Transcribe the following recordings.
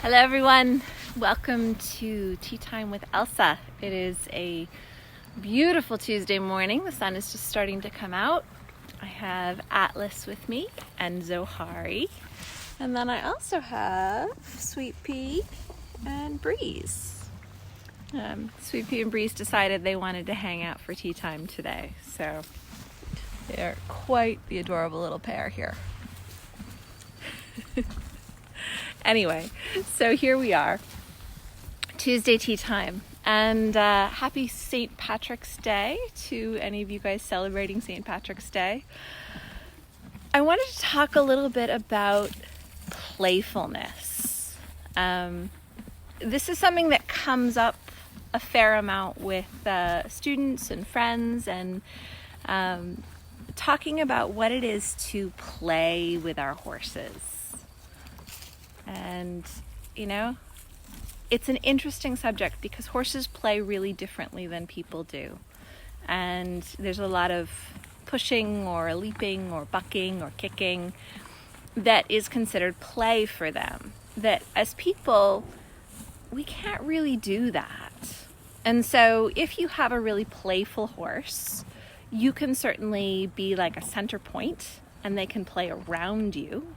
Hello everyone, welcome to Tea Time with Elsa. It is a beautiful Tuesday morning. The sun is just starting to come out. I have Atlas with me and Zohari. And then I also have Sweet Pea and Breeze. Sweet Pea and Breeze decided they wanted to hang out for tea time today. So they're quite the adorable little pair here. Anyway, so here we are, Tuesday tea time, and happy St. Patrick's Day to any of you guys celebrating St. Patrick's Day. I wanted to talk a little bit about playfulness. This is something that comes up a fair amount with students and friends, and talking about what it is to play with our horses. And, you know, it's an interesting subject because horses play really differently than people do. And there's a lot of pushing or leaping or bucking or kicking that is considered play for them. That as people, we can't really do that. And so if you have a really playful horse, you can certainly be like a center point and they can play around you.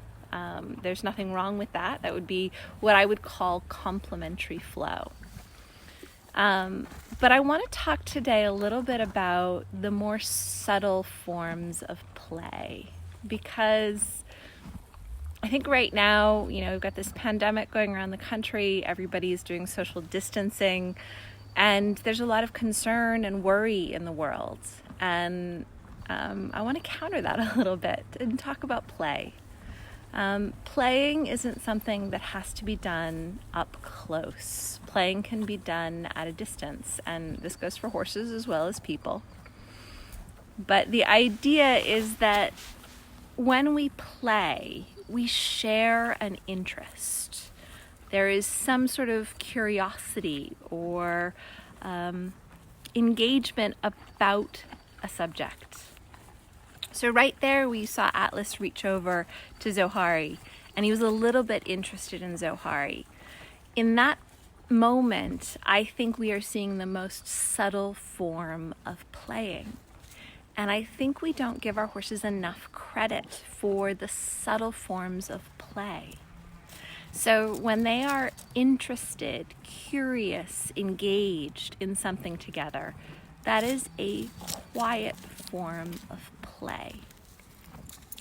There's nothing wrong with that. That would be what I would call complementary flow. But I want to talk today a little bit about the more subtle forms of play, because I think right now, you know, we've got this pandemic going around the country. Everybody is doing social distancing, and there's a lot of concern and worry in the world. And I want to counter that a little bit and talk about play. Playing isn't something that has to be done up close. Playing can be done at a distance, and this goes for horses as well as people. But the idea is that when we play, we share an interest. There is some sort of curiosity or engagement about a subject. So right there we saw Atlas reach over to Zohari, and he was a little bit interested in Zohari. In that moment, I think we are seeing the most subtle form of playing. And I think we don't give our horses enough credit for the subtle forms of play. So when they are interested, curious, engaged in something together, that is a quiet form of play.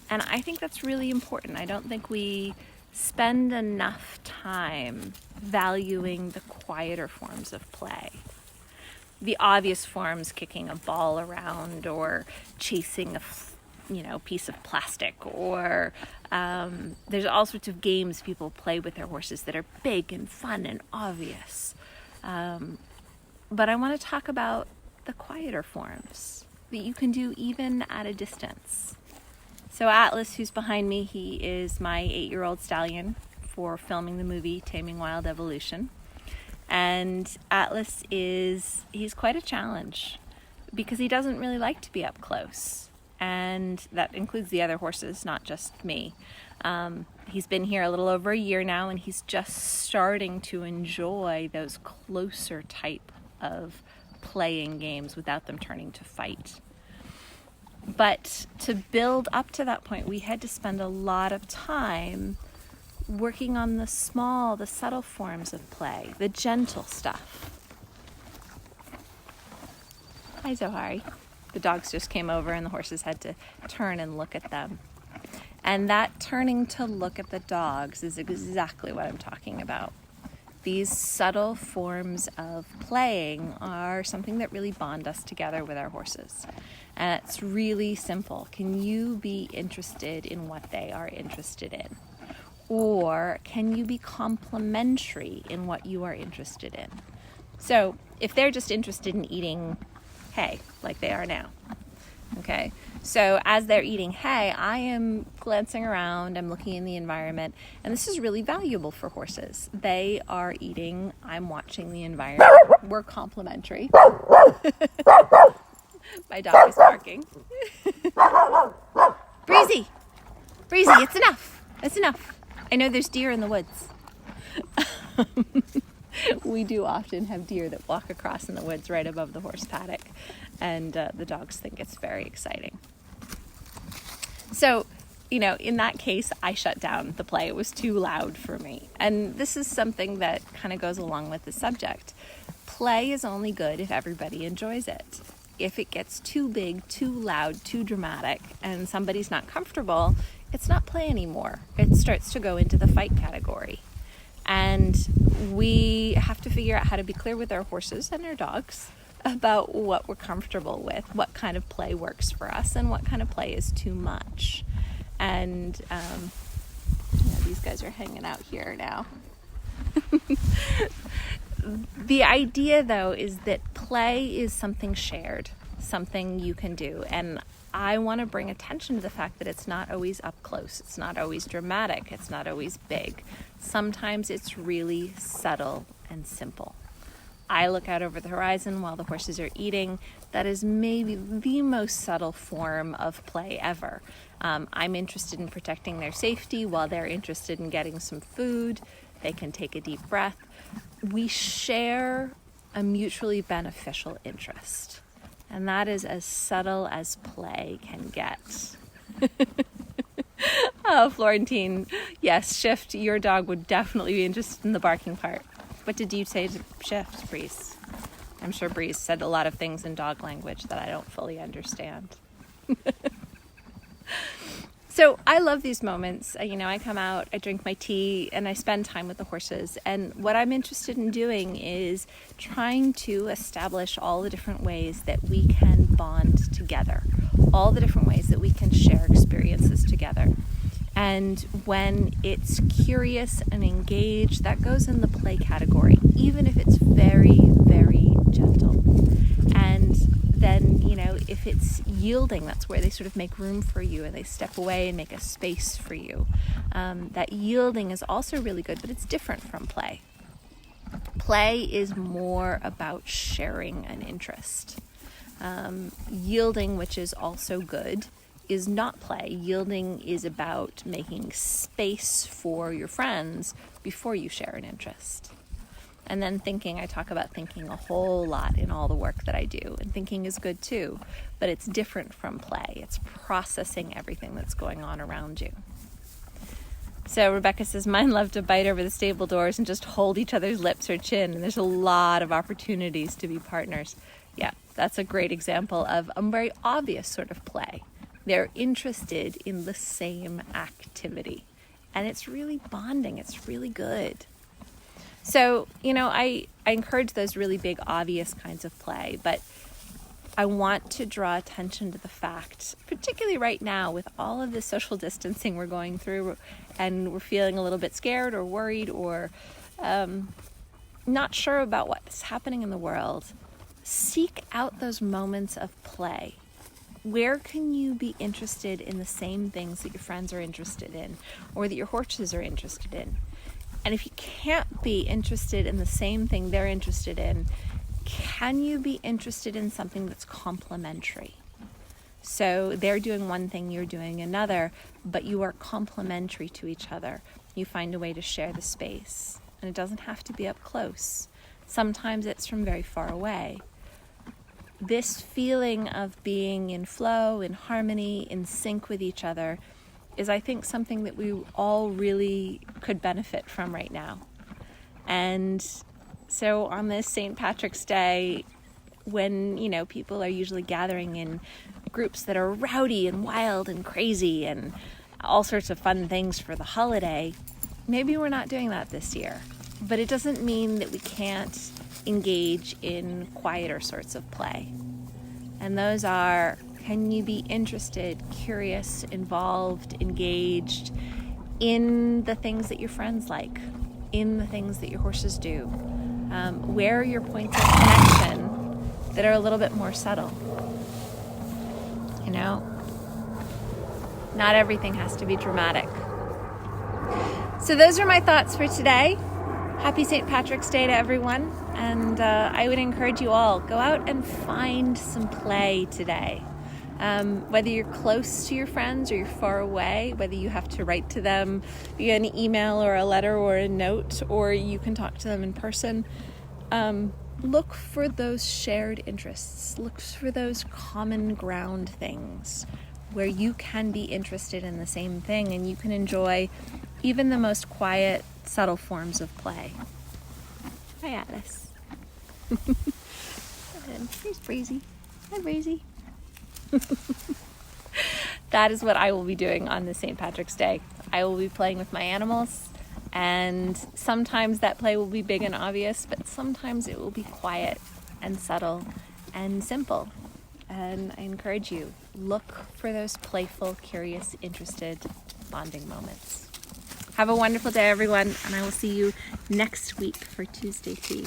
And I think that's really important. I don't think we spend enough time valuing the quieter forms of play. The obvious forms, kicking a ball around or chasing a piece of plastic, or there's all sorts of games people play with their horses that are big and fun and obvious. But I want to talk about the quieter forms that you can do even at a distance. So Atlas, who's behind me, he is my 8-year-old stallion for filming the movie Taming Wild Evolution. And Atlas he's quite a challenge because he doesn't really like to be up close. And that includes the other horses, not just me. He's been here a little over a year now, and he's just starting to enjoy those closer type of playing games without them turning to fight. But to build up to that point, we had to spend a lot of time working on the subtle forms of play, the gentle stuff. Hi, Zohari. The dogs just came over and the horses had to turn and look at them. And that turning to look at the dogs is exactly what I'm talking about. These subtle forms of playing are something that really bond us together with our horses. And it's really simple. Can you be interested in what they are interested in? Or can you be complimentary in what you are interested in? So if they're just interested in eating hay, like they are now, okay? So as they're eating hay, I am glancing around, I'm looking in the environment, and this is really valuable for horses. They are eating, I'm watching the environment. We're complimentary. My dog is barking. Breezy, it's enough. I know there's deer in the woods. We do often have deer that walk across in the woods right above the horse paddock, and the dogs think it's very exciting. So, in that case, I shut down the play. It was too loud for me. And this is something that kind of goes along with the subject. Play is only good if everybody enjoys it. If it gets too big, too loud, too dramatic, and somebody's not comfortable, it's not play anymore. It starts to go into the fight category. And we have to figure out how to be clear with our horses and our dogs about what we're comfortable with, what kind of play works for us, and what kind of play is too much. And these guys are hanging out here now. The idea, though, is that play is something shared, something you can do. And I want to bring attention to the fact that it's not always up close. It's not always dramatic. It's not always big. Sometimes it's really subtle and simple. I look out over the horizon while the horses are eating. That is maybe the most subtle form of play ever. I'm interested in protecting their safety while they're interested in getting some food. They can take a deep breath. We share a mutually beneficial interest, and that is as subtle as play can get. Oh, Florentine, yes, Shift, your dog would definitely be interested in the barking part. What did you say to Shift, Breeze? I'm sure Breeze said a lot of things in dog language that I don't fully understand. So I love these moments. I come out, I drink my tea, and I spend time with the horses. And what I'm interested in doing is trying to establish all the different ways that we can bond together, all the different ways that we can share experiences together. And when it's curious and engaged, that goes in the play category, even if it's very, very gentle. And then, if it's yielding, that's where they sort of make room for you and they step away and make a space for you. That yielding is also really good, but it's different from play. Play is more about sharing an interest. Yielding, which is also good, is not play. Yielding is about making space for your friends before you share an interest. And then thinking, I talk about thinking a whole lot in all the work that I do. And thinking is good too, but it's different from play. It's processing everything that's going on around you. So Rebecca says, mine love to bite over the stable doors and just hold each other's lips or chin. And there's a lot of opportunities to be partners. Yeah, that's a great example of a very obvious sort of play. They're interested in the same activity. And it's really bonding. It's really good. So, I encourage those really big, obvious kinds of play, but I want to draw attention to the fact, particularly right now with all of the social distancing we're going through and we're feeling a little bit scared or worried or not sure about what's happening in the world, seek out those moments of play. Where can you be interested in the same things that your friends are interested in or that your horses are interested in? And if you can't be interested in the same thing they're interested in, can you be interested in something that's complementary? So they're doing one thing, you're doing another, but you are complementary to each other. You find a way to share the space. And it doesn't have to be up close. Sometimes it's from very far away. This feeling of being in flow, in harmony, in sync with each other is, I think, something that we all really could benefit from right now. And so on this St. Patrick's Day, when, people are usually gathering in groups that are rowdy and wild and crazy and all sorts of fun things for the holiday, maybe we're not doing that this year. But it doesn't mean that we can't engage in quieter sorts of play. And those are, can you be interested, curious, involved, engaged in the things that your friends like, in the things that your horses do? Where are your points of connection that are a little bit more subtle? Not everything has to be dramatic. So those are my thoughts for today. Happy St. Patrick's Day to everyone. And I would encourage you all, go out and find some play today. Whether you're close to your friends or you're far away, whether you have to write to them via an email or a letter or a note, or you can talk to them in person, look for those shared interests. Look for those common ground things where you can be interested in the same thing and you can enjoy even the most quiet, subtle forms of play. Hi, Atlas. And here's Breezy. Hi, Breezy. That is what I will be doing on this St. Patrick's Day. I will be playing with my animals, and sometimes that play will be big and obvious, but sometimes it will be quiet and subtle and simple. And I encourage you, look for those playful, curious, interested bonding moments. Have a wonderful day, everyone, and I will see you next week for Tuesday Tea.